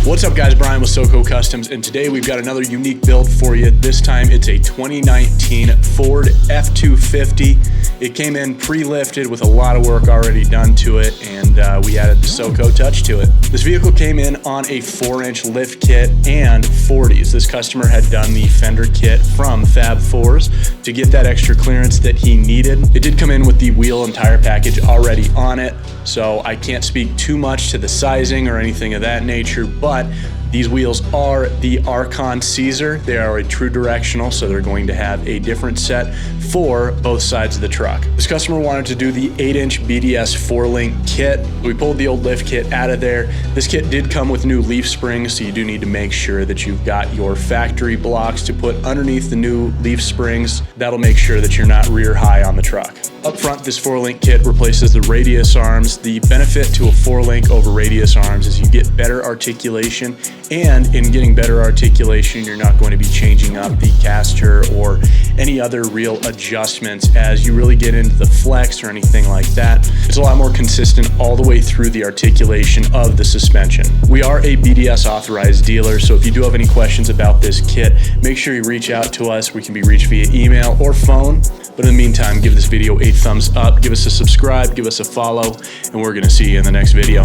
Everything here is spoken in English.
What's up guys, Brian with SoCo Customs, and today we've got another unique build for you. This time it's a 2019 Ford F-250. It came in pre-lifted with a lot of work already done to it, and we added the SoCo touch to it. This vehicle came in on a 4-inch lift kit and 40s. This customer had done the Fender Kit from Fab 4s to get that extra clearance that he needed. It did come in with the wheel and tire package already on it, so I can't speak too much to the sizing or anything of that nature, but these wheels are the Archon Caesar. They are a true directional, so they're going to have a different set for both sides of the truck. This customer wanted to do the 8-inch BDS 4-link kit. We pulled the old lift kit out of there. This kit did come with new leaf springs, so you do need to make sure that you've got your factory blocks to put underneath the new leaf springs. That'll make sure that you're not rear high on the truck. Up front, this 4-link kit replaces the radius arms. The benefit to a 4-link over radius arms is you get better articulation, and in getting better articulation, you're not going to be changing up the caster or any other real adjustments as you really get into the flex or anything like that. It's a lot more consistent all the way through the articulation of the suspension. We are a BDS authorized dealer, so if you do have any questions about this kit, make sure you reach out to us. We can be reached via email or phone. But in the meantime, give this video a thumbs up, give us a subscribe, give us a follow, and we're gonna see you in the next video.